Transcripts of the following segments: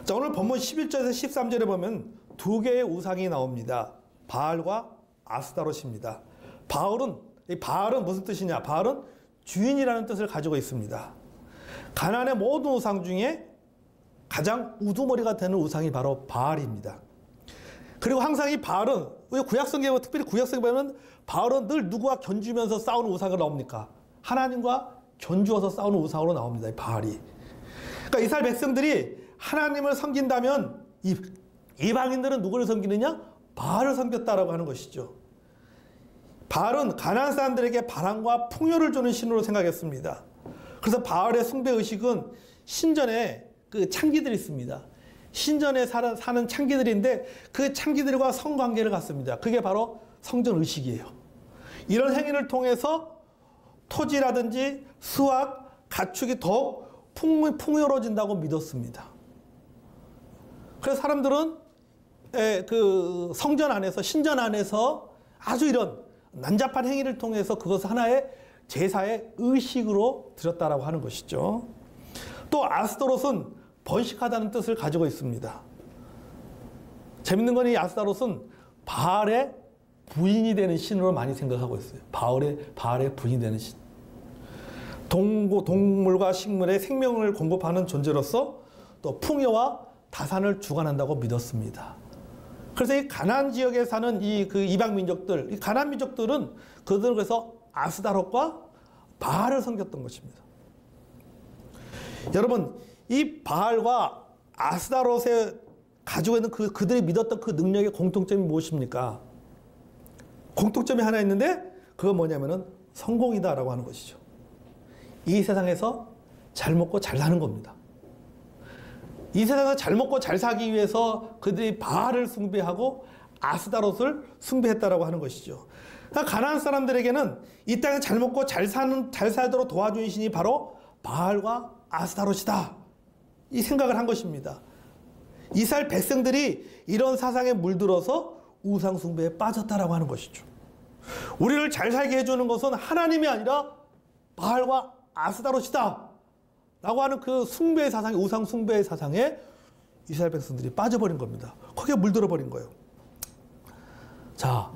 자, 오늘 본문 11절에서 13절에 보면 두 개의 우상이 나옵니다. 바알과 아스타롯입니다. 바알은 무슨 뜻이냐? 바알은 주인이라는 뜻을 가지고 있습니다. 가나안의 모든 우상 중에 가장 우두머리가 되는 우상이 바로 바알입니다. 그리고 항상 이 바알은, 구약성경에, 특별히 구약성경에 보면 바알은 늘 누구와 견주면서 싸우는 우상으로 나옵니까? 하나님과 견주어서 싸우는 우상으로 나옵니다. 이 바알이. 그러니까 이스라엘 백성들이 하나님을 섬긴다면 이방인들은 누구를 섬기느냐? 바알을 섬겼다라고 하는 것이죠. 바알은 가나안 사람들에게 바람과 풍요를 주는 신으로 생각했습니다. 그래서 바알의 숭배 의식은 신전에 그 창기들이 있습니다. 신전에 사는 창기들인데 그 창기들과 성관계를 갖습니다. 그게 바로 성전 의식이에요. 이런 행위를 통해서 토지라든지 수확, 가축이 더욱 풍요로워진다고 믿었습니다. 그래서 사람들은 그 성전 안에서, 신전 안에서 아주 이런 난잡한 행위를 통해서 그것을 하나의 제사의 의식으로 드렸다라고 하는 것이죠. 또 아스타롯은 번식하다는 뜻을 가지고 있습니다. 재밌는 건 이 아스타롯은 바알의 부인이 되는 신으로 많이 생각하고 있어요. 바알의 부인이 되는 신. 동물과 식물의 생명을 공급하는 존재로서 또 풍요와 다산을 주관한다고 믿었습니다. 그래서 이 가나안 지역에 사는 그 이방 민족들, 이 가나안 민족들은 그들을 그래서 아스타롯과 바알을 섬겼던 것입니다. 여러분, 이 바알과 아스타롯에 가지고 있는 그들이 믿었던 그 능력의 공통점이 무엇입니까? 공통점이 하나 있는데 그건 뭐냐면은 성공이다라고 하는 것이죠. 이 세상에서 잘 먹고 잘 사는 겁니다. 이 세상에서 잘 먹고 잘 살기 위해서 그들이 바알을 숭배하고 아스타롯을 숭배했다라고 하는 것이죠. 그러니까 가나안 사람들에게는 이 땅에 잘 먹고 잘 살도록 도와준 신이 바로 바알과 아스타롯이다. 이 생각을 한 것입니다. 이스라엘 백성들이 이런 사상에 물들어서 우상 숭배에 빠졌다라고 하는 것이죠. 우리를 잘 살게 해주는 것은 하나님이 아니라 바알과 아스타롯이다 라고 하는 그 숭배의 사상에, 우상 숭배의 사상에 이스라엘 백성들이 빠져버린 겁니다. 거기에 물들어 버린 거예요. 자,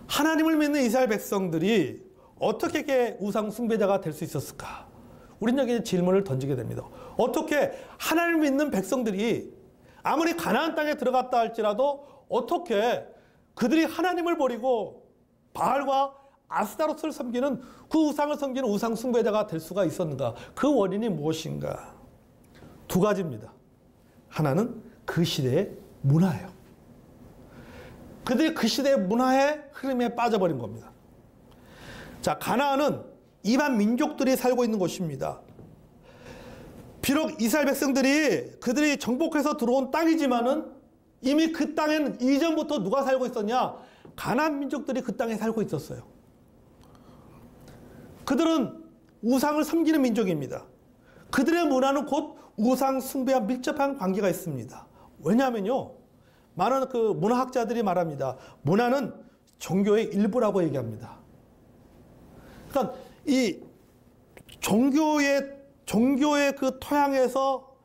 하나님을 믿는 이스라엘 백성들이 어떻게 우상 숭배자가 될 수 있었을까? 우리는 여기 질문을 던지게 됩니다. 어떻게 하나님을 믿는 백성들이 아무리 가나안 땅에 들어갔다 할지라도 어떻게 그들이 하나님을 버리고 바알과 아스타롯을 섬기는 그 우상을 섬기는 우상 숭배자가 될 수가 있었는가? 그 원인이 무엇인가? 두 가지입니다. 하나는 그 시대의 문화예요. 그들이 그 시대의 문화의 흐름에 빠져버린 겁니다. 자, 가나안은 이방 민족들이 살고 있는 곳입니다. 비록 이스라엘 백성들이 그들이 정복해서 들어온 땅이지만은 이미 그 땅에는 이전부터 누가 살고 있었냐? 가나안 민족들이 그 땅에 살고 있었어요. 그들은 우상을 섬기는 민족입니다. 그들의 문화는 곧 우상 숭배와 밀접한 관계가 있습니다. 왜냐하면요, 많은 그 문화학자들이 말합니다. 문화는 종교의 일부라고 얘기합니다. 그러니까 이 종교의 그 토양에서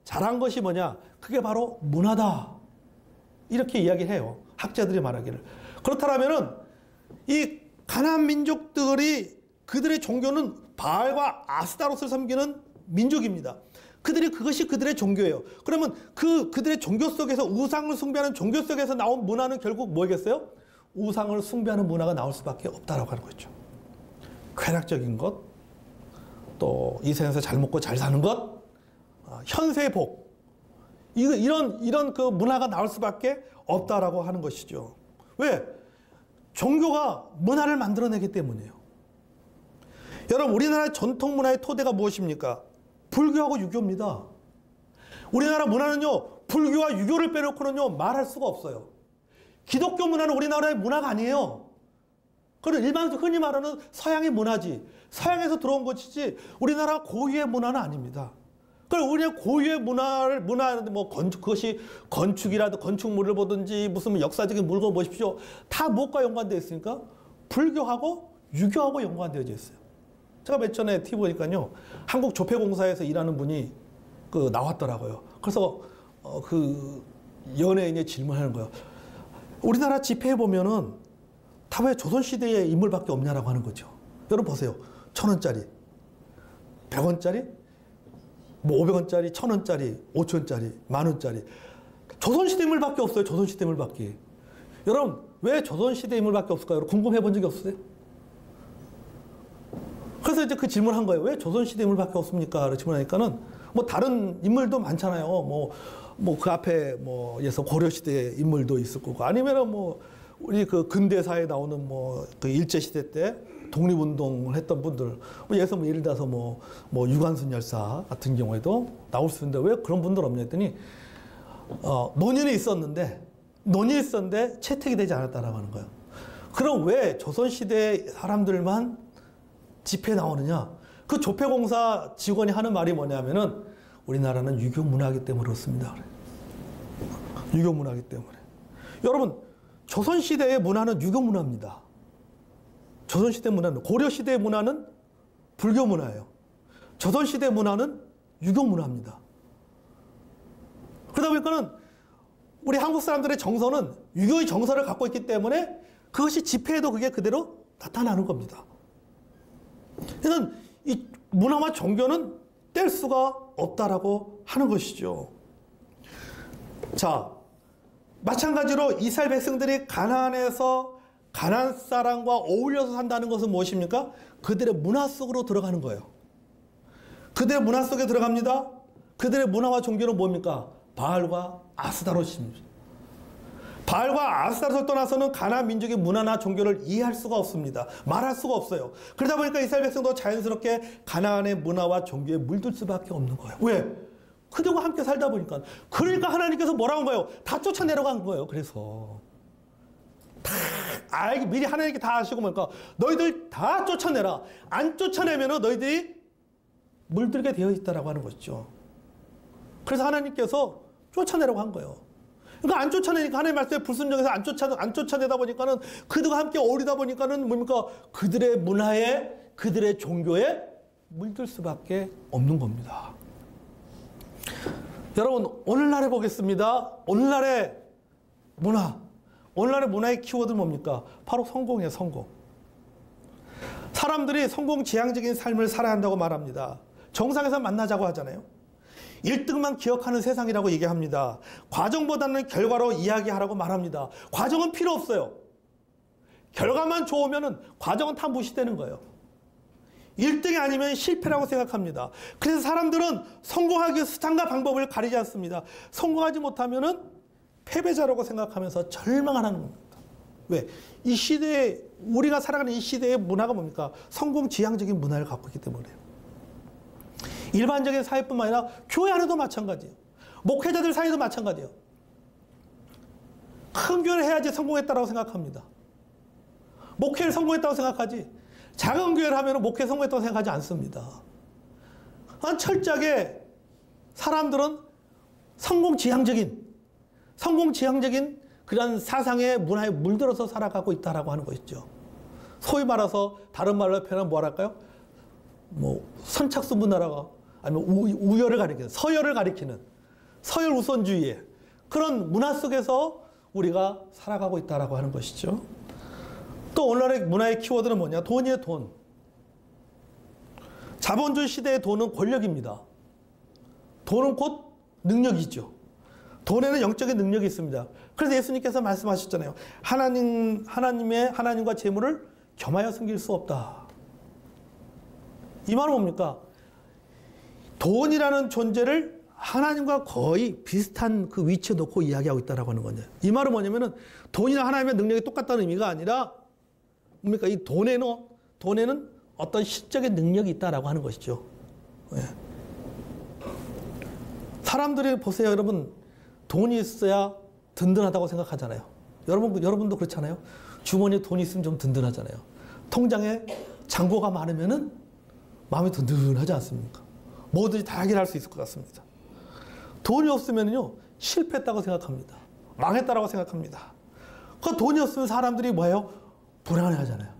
자란 것이 뭐냐? 그게 바로 문화다. 이렇게 이야기해요. 학자들이 말하기를. 그렇다면은 이 가나안 민족들이 그들의 종교는 바알과 아스타롯을 섬기는 민족입니다. 그것이 그들의 종교예요. 그러면 그들의 종교 속에서 우상을 숭배하는 종교 속에서 나온 문화는 결국 뭐겠어요? 우상을 숭배하는 문화가 나올 수밖에 없다라고 하는 거죠. 쾌락적인 것, 또 이 세상에서 잘 먹고 잘 사는 것, 현세복, 이런 그 문화가 나올 수밖에 없다라고 하는 것이죠. 왜? 종교가 문화를 만들어내기 때문이에요. 여러분, 우리나라의 전통 문화의 토대가 무엇입니까? 불교하고 유교입니다. 우리나라 문화는요, 불교와 유교를 빼놓고는요, 말할 수가 없어요. 기독교 문화는 우리나라의 문화가 아니에요. 그건 일반적으로 흔히 말하는 서양의 문화지. 서양에서 들어온 것이지 우리나라 고유의 문화는 아닙니다. 그럼 우리의 고유의 문화는 뭐 그것이 건축이라도 건축물을 보든지 무슨 역사적인 물건 보십시오. 다 무엇과 연관되어 있으니까? 불교하고 유교하고 연관되어 있어요. 제가 몇 전에 TV 보니까요, 한국조폐공사에서 일하는 분이 나왔더라고요. 그래서 그 연예인이 질문하는 거예요. 우리나라 집회에 보면은 다 왜 조선시대의 인물밖에 없냐라고 하는 거죠. 여러분 보세요. 1,000원짜리, 100원짜리, 뭐 500원짜리, 1,000원짜리, 5,000원짜리, 10,000원짜리. 조선시대 인물밖에 없어요. 조선시대 인물밖에. 여러분 왜 조선시대 인물밖에 없을까요? 여러분 궁금해 본 적이 없으세요? 그래서 이제 그 질문한 거예요. 왜 조선시대 인물밖에 없습니까? 질문하니까는 뭐 다른 인물도 많잖아요. 뭐 그 앞에 뭐 예서 고려시대 인물도 있을 거고 아니면은 뭐 우리 그 근대사에 나오는 뭐 그 일제시대 때 독립운동을 했던 분들 예서 뭐 예를 들어서 뭐 유관순 열사 같은 경우에도 나올 수 있는데 왜 그런 분들 없냐 했더니 논의는 있었는데 채택이 되지 않았다라고 하는 거예요. 그럼 왜 조선시대 사람들만 집회에 나오느냐? 그 조폐공사 직원이 하는 말이 뭐냐면은 우리나라는 유교 문화이기 때문에 그렇습니다. 유교 문화이기 때문에. 여러분 조선시대의 문화는 유교 문화입니다. 조선시대 문화는 고려시대의 문화는 불교 문화예요. 조선시대 문화는 유교 문화입니다. 그러다 보니까는 우리 한국 사람들의 정서는 유교의 정서를 갖고 있기 때문에 그것이 집회에도 그게 그대로 나타나는 겁니다. 그래서 이 문화와 종교는 뗄 수가 없다라고 하는 것이죠. 자, 마찬가지로 이스라엘 백성들이 가나안에서 가나안 사람과 어울려서 산다는 것은 무엇입니까? 그들의 문화 속으로 들어가는 거예요. 그들의 문화 속에 들어갑니다. 그들의 문화와 종교는 뭡니까? 바알과 아스타롯입니다. 바알과 아스타롯을 떠나서는 가나안 민족의 문화나 종교를 이해할 수가 없습니다. 말할 수가 없어요. 그러다 보니까 이스라엘 백성도 자연스럽게 가나안의 문화와 종교에 물들 수밖에 없는 거예요. 왜? 그들과 함께 살다 보니까. 그러니까 하나님께서 뭐라고 한 거예요? 다 쫓아내려간 거예요. 그래서 미리 하나님께 다 아시고 보니까 너희들 다 쫓아내라. 안 쫓아내면 너희들이 물들게 되어 있다라고 하는 것이죠. 그래서 하나님께서 쫓아내라고 한 거예요. 그러니까 안 쫓아내니까 하나님 말씀에 불순종해서 안 쫓아내다 보니까는 그들과 함께 어울리다 보니까는 뭡니까? 그들의 문화에, 그들의 종교에 물들 수밖에 없는 겁니다. 여러분, 오늘날에 보겠습니다. 오늘날의 문화의 키워드는 뭡니까? 바로 성공이에요, 성공. 사람들이 성공 지향적인 삶을 살아야 한다고 말합니다. 정상에서 만나자고 하잖아요. 1등만 기억하는 세상이라고 얘기합니다. 과정보다는 결과로 이야기하라고 말합니다. 과정은 필요 없어요. 결과만 좋으면 과정은 다 무시되는 거예요. 1등이 아니면 실패라고 생각합니다. 그래서 사람들은 성공하기 위해 수단과 방법을 가리지 않습니다. 성공하지 못하면 패배자라고 생각하면서 절망을 하는 겁니다. 왜? 이 시대에, 우리가 살아가는 이 시대의 문화가 뭡니까? 성공 지향적인 문화를 갖고 있기 때문에요. 일반적인 사회뿐만 아니라 교회 안에도 마찬가지예요. 목회자들 사이도 마찬가지예요. 큰 교회를 해야지 성공했다고 생각합니다. 목회를 성공했다고 생각하지 작은 교회를 하면 목회 성공했다고 생각하지 않습니다. 철저하게 사람들은 성공 지향적인 그런 사상의 문화에 물들어서 살아가고 있다라고 하는 것이죠. 소위 말해서 다른 말로 표현하면 뭐랄까요? 선착순 문화라고 아니면 우열을 가리키는 서열을 가리키는 서열 우선주의의 그런 문화 속에서 우리가 살아가고 있다라고 하는 것이죠. 또 오늘날의 문화의 키워드는 뭐냐? 돈이에요, 돈. 자본주의 시대의 돈은 권력입니다. 돈은 곧 능력이죠. 돈에는 영적인 능력이 있습니다. 그래서 예수님께서 말씀하셨잖아요. 하나님과 재물을 겸하여 섬길 수 없다. 이 말은 뭡니까? 돈이라는 존재를 하나님과 거의 비슷한 그 위치에 놓고 이야기하고 있다라고 하는 거죠. 이 말은 뭐냐면은 돈이나 하나님의 능력이 똑같다는 의미가 아니라 뭡니까? 이 돈에는 어떤 실적인 능력이 있다라고 하는 것이죠. 예. 사람들이 보세요, 여러분. 돈이 있어야 든든하다고 생각하잖아요. 여러분도 그렇잖아요. 주머니에 돈이 있으면 좀 든든하잖아요. 통장에 잔고가 많으면은 마음이 든든하지 않습니까? 뭐든지 다 해결할 수 있을 것 같습니다. 돈이 없으면요 실패했다고 생각합니다. 망했다라고 생각합니다. 그 돈이 없으면 사람들이 뭐예요? 불안해하잖아요.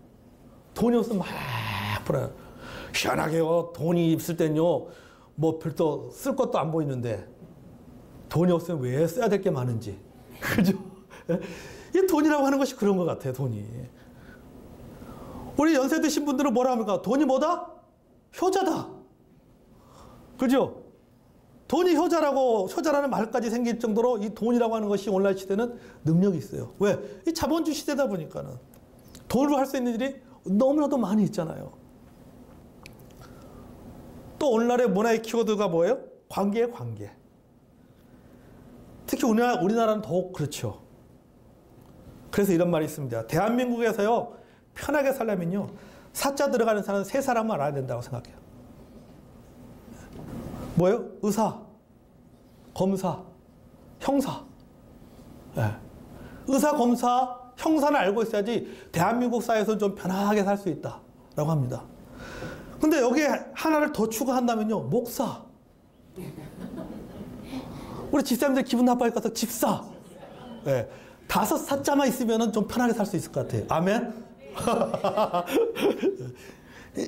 돈이 없으면 막 불안해. 희한하게요. 돈이 있을 땐요 별도 쓸 것도 안 보이는데 돈이 없으면 왜 써야 될 게 많은지. 그죠? 이 돈이라고 하는 것이 그런 것 같아요, 돈이. 우리 연세 드신 분들은 뭐라 합니까? 돈이 뭐다? 효자다. 그죠? 돈이 효자라는 말까지 생길 정도로 이 돈이라고 하는 것이 오늘날 시대는 능력이 있어요. 왜? 이 자본주의 시대다 보니까는 돈으로 할 수 있는 일이 너무나도 많이 있잖아요. 또 오늘날의 문화의 키워드가 뭐예요? 관계예요, 관계. 특히 우리나라는 더욱 그렇죠. 그래서 이런 말이 있습니다. 대한민국에서요, 편하게 살려면요, 사자 들어가는 사람은 세 사람만 알아야 된다고 생각해요. 뭐예요? 의사, 검사, 형사. 네. 의사, 검사, 형사는 알고 있어야지 대한민국 사회에서 좀 편하게 살 수 있다라고 합니다. 근데 여기에 하나를 더 추가한다면요, 목사. 우리 집사님들 기분 나빠할 것 같아서 집사. 네. 5 사자만 있으면 좀 편하게 살 수 있을 것 같아요. 아멘?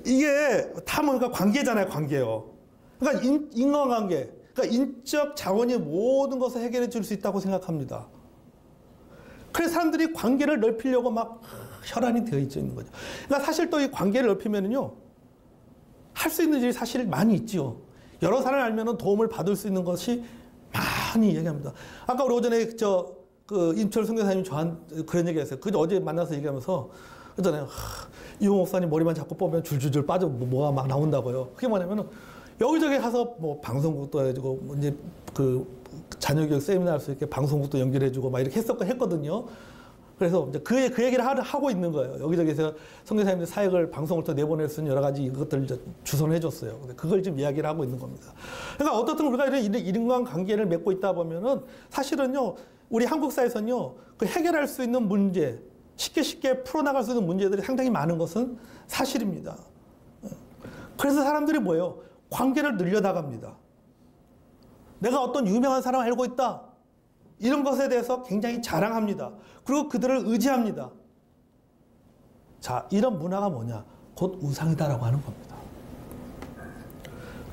이게 다 뭔가 관계잖아요, 관계요. 그러니까 인간관계, 그러니까 인적 자원이 모든 것을 해결해 줄 수 있다고 생각합니다. 그래서 사람들이 관계를 넓히려고 막 혈안이 되어 있는 거죠. 그러니까 사실 또 이 관계를 넓히면은요, 할 수 있는 일이 사실 많이 있지요. 여러 사람을 알면은 도움을 받을 수 있는 것이 많이 얘기합니다. 아까 우리 오전에 임철 선교사님이 저한테 그런 얘기 했어요. 어제 만나서 얘기하면서 그러잖아요. 이호 목사님 머리만 자꾸 뽑으면 줄줄줄 빠져 뭐가 막 나온다고요. 그게 뭐냐면은 여기저기 가서 뭐 방송국도 해주고 이제 자녀교육 세미나 할 수 있게 방송국도 연결해주고 막 이렇게 했거든요. 그래서 이제 그 얘기를 하고 있는 거예요. 여기저기서 선교사님들 사역을 방송을 또 내보낼 수 있는 여러 가지 이것들을 주선해 줬어요. 그걸 지금 이야기를 하고 있는 겁니다. 그러니까 어떻든 우리가 이런 인간 관계를 맺고 있다 보면은 사실은요, 우리 한국 사회에서는요, 그 해결할 수 있는 문제, 쉽게 풀어나갈 수 있는 문제들이 상당히 많은 것은 사실입니다. 그래서 사람들이 뭐예요? 관계를 늘려나갑니다. 내가 어떤 유명한 사람 알고 있다. 이런 것에 대해서 굉장히 자랑합니다. 그리고 그들을 의지합니다. 자, 이런 문화가 뭐냐? 곧 우상이다라고 하는 겁니다.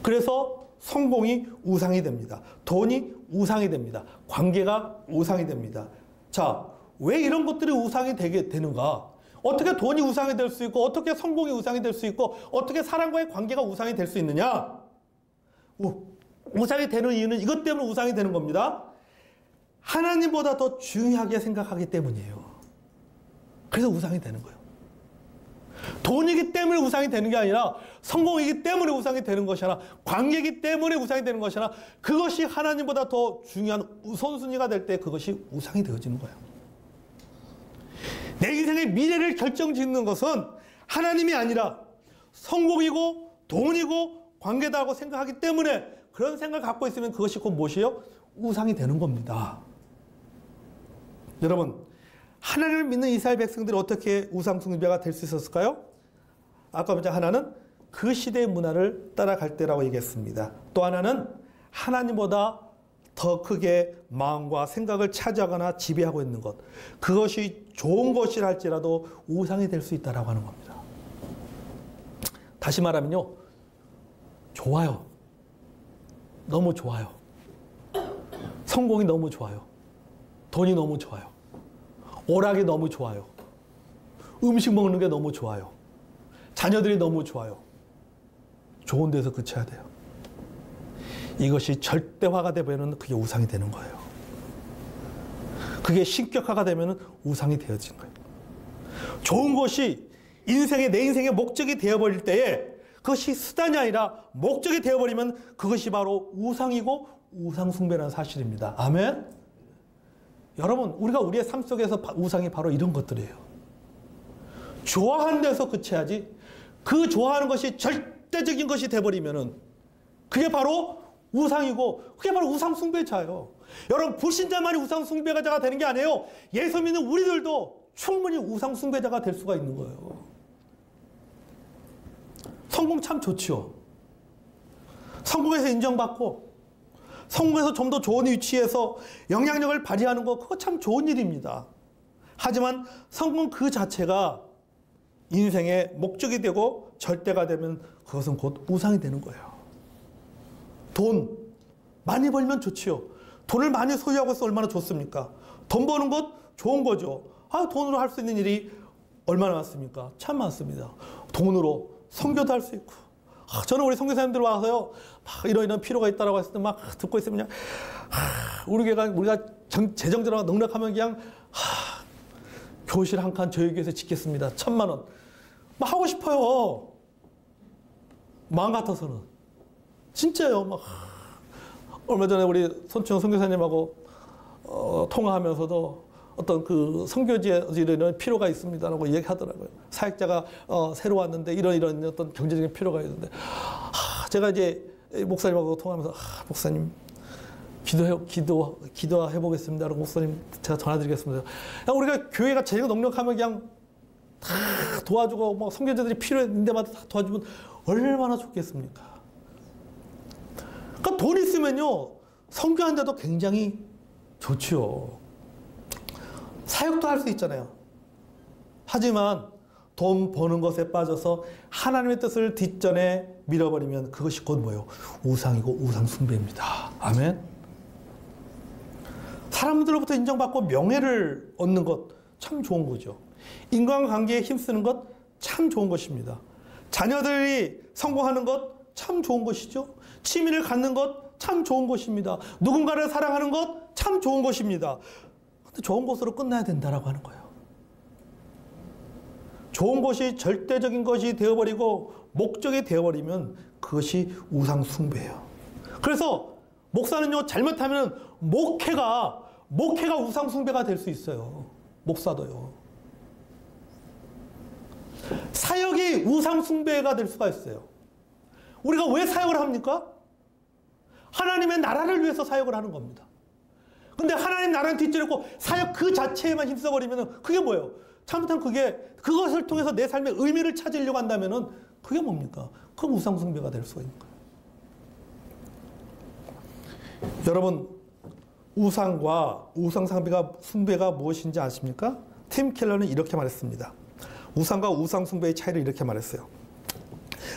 그래서 성공이 우상이 됩니다. 돈이 우상이 됩니다. 관계가 우상이 됩니다. 자, 왜 이런 것들이 우상이 되게 되는가? 어떻게 돈이 우상이 될 수 있고, 어떻게 성공이 우상이 될 수 있고, 어떻게 사람과의 관계가 우상이 될 수 있느냐? 우상이 되는 이유는 이것 때문에 우상이 되는 겁니다. 하나님보다 더 중요하게 생각하기 때문이에요. 그래서 우상이 되는 거예요. 돈이기 때문에 우상이 되는 게 아니라, 성공이기 때문에 우상이 되는 것이 아니라, 관계이기 때문에 우상이 되는 것이 아니라, 그것이 하나님보다 더 중요한 우선순위가 될 때 그것이 우상이 되어지는 거예요. 내 인생의 미래를 결정짓는 것은 하나님이 아니라 성공이고 돈이고 관계다고 생각하기 때문에, 그런 생각을 갖고 있으면 그것이 곧 무엇이에요? 우상이 되는 겁니다. 여러분, 하나님을 믿는 이스라엘 백성들이 어떻게 우상 숭배가 될 수 있었을까요? 아까 먼저 하나는 그 시대의 문화를 따라갈 때라고 얘기했습니다. 또 하나는 하나님보다 더 크게 마음과 생각을 차지하거나 지배하고 있는 것, 그것이 좋은 것이라 할지라도 우상이 될 수 있다라고 하는 겁니다. 다시 말하면요, 좋아요. 너무 좋아요. 성공이 너무 좋아요. 돈이 너무 좋아요. 오락이 너무 좋아요. 음식 먹는 게 너무 좋아요. 자녀들이 너무 좋아요. 좋은 데서 그쳐야 돼요. 이것이 절대화가 되면 그게 우상이 되는 거예요. 그게 신격화가 되면 우상이 되어지는 거예요. 좋은 것이 내 인생의 목적이 되어버릴 때에 그것이 수단이 아니라 목적이 되어버리면 그것이 바로 우상이고 우상숭배라는 사실입니다. 아멘? 여러분, 우리의 삶 속에서 우상이 바로 이런 것들이에요. 좋아하는 데서 그쳐야지, 그 좋아하는 것이 절대적인 것이 되어버리면은 그게 바로 우상이고, 그게 바로 우상숭배자예요. 여러분, 불신자만이 우상숭배자가 되는 게 아니에요. 예수 믿는 우리들도 충분히 우상숭배자가 될 수가 있는 거예요. 성공 참 좋죠. 성공해서 인정받고, 성공해서 좀 더 좋은 위치에서 영향력을 발휘하는 거, 그거 참 좋은 일입니다. 하지만 성공 그 자체가 인생의 목적이 되고 절대가 되면 그것은 곧 우상이 되는 거예요. 돈 많이 벌면 좋지요. 돈을 많이 소유하고 있어 얼마나 좋습니까? 돈 버는 것 좋은 거죠. 돈으로 할 수 있는 일이 얼마나 많습니까? 참 많습니다. 돈으로 선교도 할 수 있고. 저는 우리 선교사님들 와서요, 막 이런 필요가 있다라고 했을 때 막 듣고 있으면 그냥, 우리가 재정적으로 넉넉하면 그냥, 교실 한 칸 저희 교회에서 짓겠습니다. 1,000만 원. 막 하고 싶어요. 마음 같아서는. 진짜요. 막. 얼마 전에 우리 손충 선교사님하고 통화하면서도 어떤 그 선교지에 이런 필요가 있습니다라고 얘기하더라고요. 사역자가 새로 왔는데 이런 어떤 경제적인 필요가 있는데, 제가 이제 목사님하고 통화하면서, 목사님 기도해 보겠습니다라고 목사님 제가 전화드리겠습니다. 그냥 우리가 교회가 재정 넉넉하면 그냥 다 도와주고 뭐 선교자들이 필요한 데마다 다 도와주면 얼마나 좋겠습니까? 그러니까 돈 있으면요, 선교하는데도 굉장히 좋지요. 사역도 할 수 있잖아요. 하지만 돈 버는 것에 빠져서 하나님의 뜻을 뒷전에 밀어버리면 그것이 곧 뭐예요? 우상이고 우상 숭배입니다. 아멘. 사람들로부터 인정받고 명예를 얻는 것 참 좋은 거죠. 인간관계에 힘쓰는 것 참 좋은 것입니다. 자녀들이 성공하는 것 참 좋은 것이죠. 취미를 갖는 것 참 좋은 것입니다. 누군가를 사랑하는 것 참 좋은 것입니다. 근데 좋은 것으로 끝나야 된다라고 하는 거예요. 좋은 것이 절대적인 것이 되어버리고 목적이 되어버리면 그것이 우상 숭배예요. 그래서 목사는요, 잘못하면 목회가 우상 숭배가 될 수 있어요. 목사도요. 사역이 우상 숭배가 될 수가 있어요. 우리가 왜 사역을 합니까? 하나님의 나라를 위해서 사역을 하는 겁니다. 근데 하나님 나라는 뒷전이고 사역 그 자체에만 힘써버리면 그게 뭐예요? 잘못하면 그것을 통해서 내 삶의 의미를 찾으려고 한다면은 그게 뭡니까? 그럼 우상 숭배가 될 수가 있는 거예요. 여러분, 우상과 우상 숭배가 무엇인지 아십니까? 팀 켈러는 이렇게 말했습니다. 우상과 우상 숭배의 차이를 이렇게 말했어요.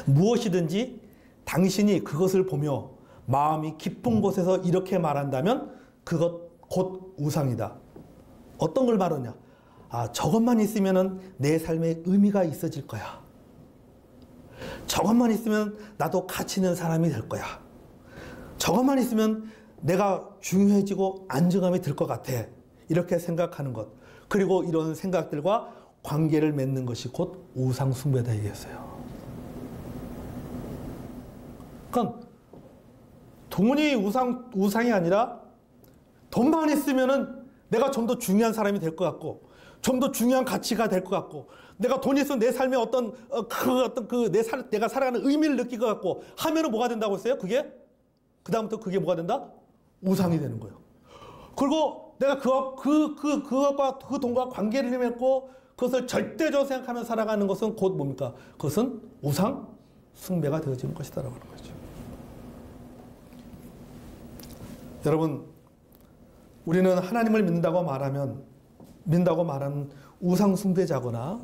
무엇이든지 당신이 그것을 보며 마음이 기쁜 곳에서 이렇게 말한다면 그것 곧 우상이다. 어떤 걸 말하냐? 저것만 있으면 내 삶에 의미가 있어질 거야. 저것만 있으면 나도 가치 있는 사람이 될 거야. 저것만 있으면 내가 중요해지고 안정감이 들 것 같아. 이렇게 생각하는 것. 그리고 이런 생각들과 관계를 맺는 것이 곧 우상 숭배다 얘기했어요. 그러니까 돈이 우상이 아니라 돈만 있으면은 내가 좀 더 중요한 사람이 될 것 같고, 좀 더 중요한 가치가 될 것 같고, 내가 돈이 있으면 내 삶에 내가 살아가는 의미를 느낄 것 같고 하면은 뭐가 된다고 했어요? 그다음부터 그게 뭐가 된다? 우상이 되는 거예요. 그리고 내가 그 돈과 관계를 맺고 그것을 절대적으로 생각하며 살아가는 것은 곧 뭡니까? 그것은 우상 숭배가 되어지는 것이다라고 하는 거죠. 여러분, 우리는 하나님을 믿는다고 말하는 우상 숭배자거나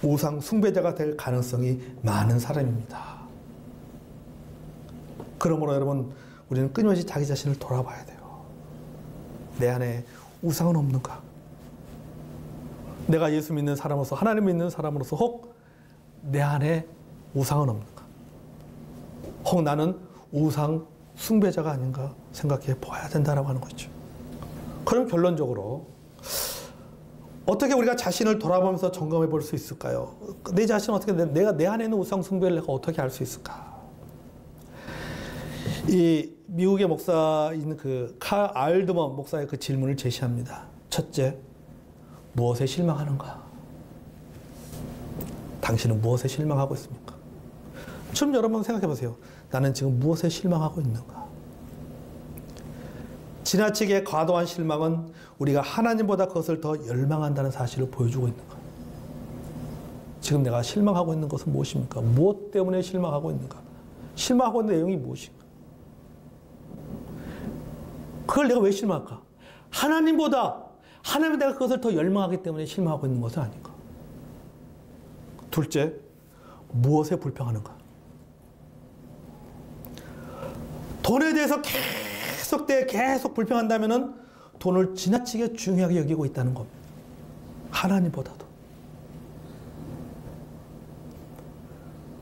우상 숭배자가 될 가능성이 많은 사람입니다. 그러므로 여러분, 우리는 끊임없이 자기 자신을 돌아봐야 돼요. 내 안에 우상은 없는가? 내가 예수 믿는 사람으로서, 하나님 믿는 사람으로서 혹 내 안에 우상은 없는가? 혹 나는 우상 숭배자가 아닌가 생각해 보아야 된다라고 하는 거죠. 그럼 결론적으로 어떻게 우리가 자신을 돌아보면서 점검해 볼 수 있을까요? 내 자신은 어떻게, 내 안에 있는 우상 숭배를 내가 어떻게 알 수 있을까? 이 미국의 목사인 칼 알드먼 목사의 그 질문을 제시합니다. 첫째, 무엇에 실망하는가? 당신은 무엇에 실망하고 있습니까? 지금 여러분 생각해 보세요. 나는 지금 무엇에 실망하고 있는가? 지나치게 과도한 실망은 우리가 하나님보다 그것을 더 열망한다는 사실을 보여주고 있는 거예요. 지금 내가 실망하고 있는 것은 무엇입니까? 무엇 때문에 실망하고 있는가? 실망하고 있는 내용이 무엇인가? 그걸 내가 왜 실망할까? 하나님 내가 그것을 더 열망하기 때문에 실망하고 있는 것은 아닌가? 둘째, 무엇에 불평하는가? 돈에 대해서 계속 추석 때 계속 불평한다면은 돈을 지나치게 중요하게 여기고 있다는 겁니다. 하나님보다도.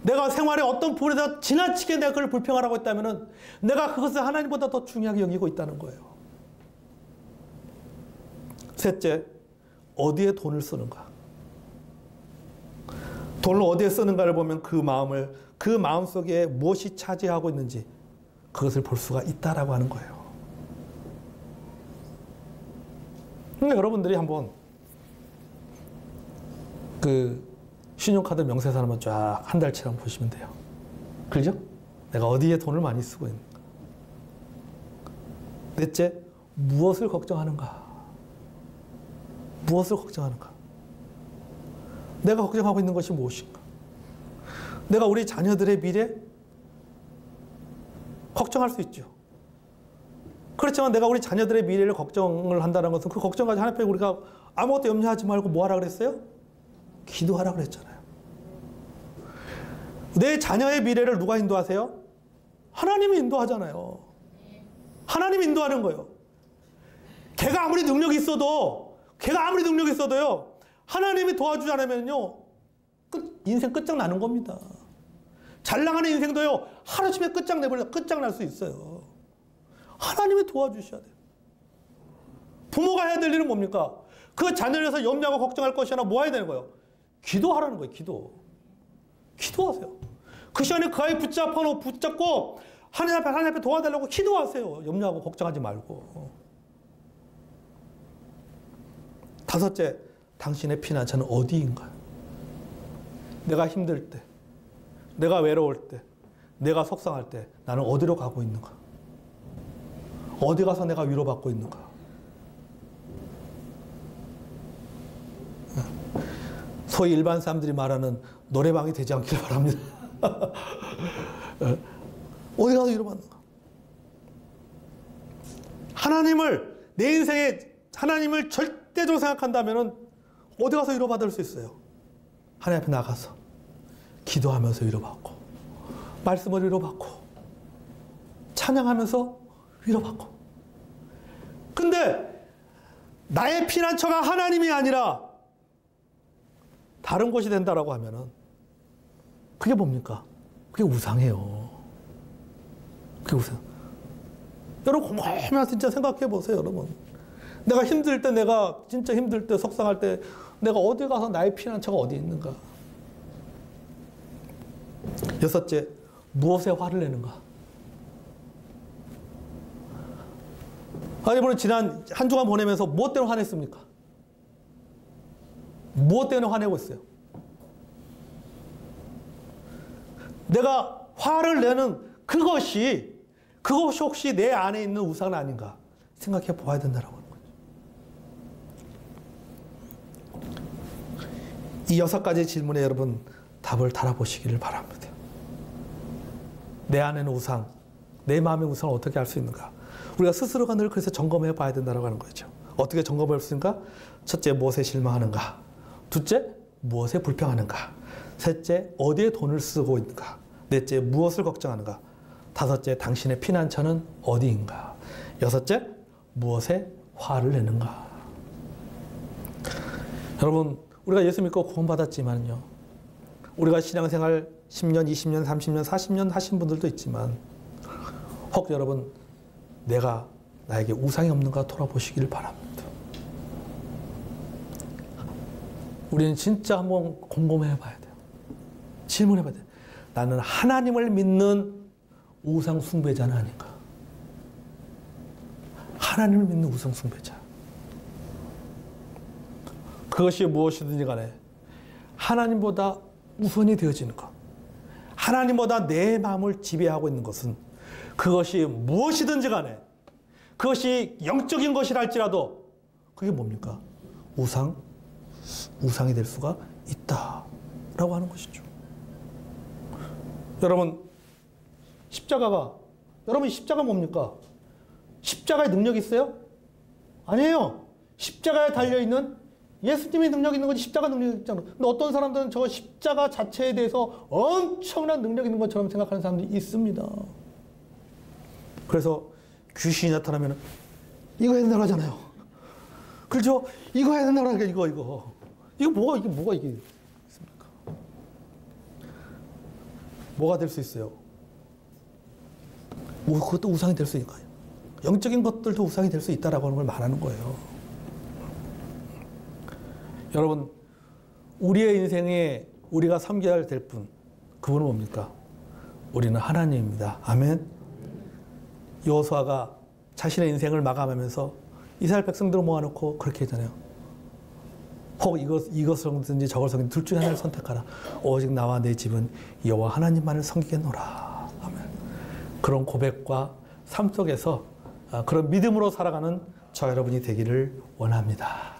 내가 생활에 어떤 부분에서 지나치게 내가 그걸 불평하라고 했다면은 내가 그것을 하나님보다 더 중요하게 여기고 있다는 거예요. 셋째, 어디에 돈을 쓰는가? 돈을 어디에 쓰는가를 보면 그 마음 속에 무엇이 차지하고 있는지 그것을 볼 수가 있다라고 하는 거예요. 그러니까 여러분들이 한번 그 신용카드 명세서 한번 쫙 한 달치 한번 보시면 돼요. 그죠? 내가 어디에 돈을 많이 쓰고 있는가? 넷째, 무엇을 걱정하는가? 무엇을 걱정하는가? 내가 걱정하고 있는 것이 무엇인가? 내가 우리 자녀들의 미래 걱정할 수 있죠. 그렇지만 내가 우리 자녀들의 미래를 걱정을 한다는 것은 그 걱정 가지고 하나님 앞에 우리가 아무것도 염려하지 말고 뭐 하라 그랬어요? 기도하라 그랬잖아요. 내 자녀의 미래를 누가 인도하세요? 하나님이 인도하잖아요. 하나님이 인도하는 거예요. 걔가 아무리 능력이 있어도요, 하나님이 도와주지 않으면요, 인생 끝장나는 겁니다. 잘 나가는 인생도요, 하루쯤에 끝장날 수 있어요. 하나님이 도와주셔야 돼요. 부모가 해야 될 일은 뭡니까? 그 자녀를 위해서 염려하고 걱정할 것이 아니라 뭐 해야 되는 거예요? 기도하라는 거예요, 기도. 기도하세요. 그 시간에 그 아이 붙잡고 하나님 앞에 도와달라고 기도하세요. 염려하고 걱정하지 말고. 다섯째, 당신의 피난처는 어디인가요? 내가 힘들 때, 내가 외로울 때, 내가 속상할 때 나는 어디로 가고 있는가? 어디 가서 내가 위로받고 있는가? 소위 일반 사람들이 말하는 노래방이 되지 않길 바랍니다. 어디 가서 위로받는가? 내 인생에 하나님을 절대적으로 생각한다면 어디 가서 위로받을 수 있어요? 하나님 앞에 나가서 기도하면서 위로받고, 말씀을 위로받고, 찬양하면서 위로받고. 근데 나의 피난처가 하나님이 아니라 다른 곳이 된다라고 하면은 그게 뭡니까? 그게 우상이에요. 그게 우상. 여러분 곰곰이 진짜 생각해 보세요, 여러분. 내가 힘들 때, 내가 진짜 힘들 때, 속상할 때 내가 어디 가서 나의 피난처가 어디 있는가? 여섯째, 무엇에 화를 내는가? 여러분 지난 한 주간 보내면서 무엇 때문에 화냈습니까? 무엇 때문에 화내고 있어요? 내가 화를 내는 그것이 혹시 내 안에 있는 우상은 아닌가 생각해 보아야 된다라고 하는 거죠. 이 6가지 질문에 여러분 답을 달아보시기를 바랍니다. 내 안에는 우상, 내 마음의 우상을 어떻게 알 수 있는가? 우리가 스스로가 늘 그래서 점검해 봐야 된다고 하는 거죠. 어떻게 점검할 수 있는가? 첫째, 무엇에 실망하는가? 둘째, 무엇에 불평하는가? 셋째, 어디에 돈을 쓰고 있는가? 넷째, 무엇을 걱정하는가? 다섯째, 당신의 피난처는 어디인가? 여섯째, 무엇에 화를 내는가? 여러분, 우리가 예수 믿고 구원받았지만요, 우리가 신앙생활 10년, 20년, 30년, 40년 하신 분들도 있지만 혹 여러분 나에게 우상이 없는가 돌아보시기를 바랍니다. 우리는 진짜 한번 곰곰해 봐야 돼요. 질문해 봐야 돼요. 나는 하나님을 믿는 우상 숭배자는 아닌가? 하나님을 믿는 우상 숭배자. 그것이 무엇이든지 간에 하나님보다 우선이 되어지는 것. 하나님보다 내 마음을 지배하고 있는 것은 그것이 무엇이든지 간에 그것이 영적인 것이라 할지라도 그게 뭡니까? 우상이 될 수가 있다라고 하는 것이죠. 여러분, 여러분 십자가 뭡니까? 십자가에 능력이 있어요? 아니에요. 십자가에 달려있는 예수님이 능력이 있는 거지 십자가 능력이 있잖아요. 근데 어떤 사람들은 저 십자가 자체에 대해서 엄청난 능력이 있는 것처럼 생각하는 사람들이 있습니다. 그래서 귀신이 나타나면 이거 해야 된다고 하잖아요. 그렇죠? 이거 해야 된다고 하니까 이게 뭐가 이게 있습니까? 뭐가 될 수 있어요? 뭐 그것도 우상이 될 수 있는 거예요. 영적인 것들도 우상이 될 수 있다라고 하는 걸 말하는 거예요. 여러분, 우리의 인생에 우리가 섬겨야 될 분, 그분은 뭡니까? 우리는 하나님입니다. 아멘. 여호수아가 자신의 인생을 마감하면서 이스라엘 백성들을 모아놓고 그렇게 했잖아요. 혹 이것이든지 저것이든지 둘 중에 하나를 선택하라. 오직 나와 내 집은 여호와 하나님만을 섬기겠노라. 아멘. 그런 고백과 삶 속에서 그런 믿음으로 살아가는 저 여러분이 되기를 원합니다.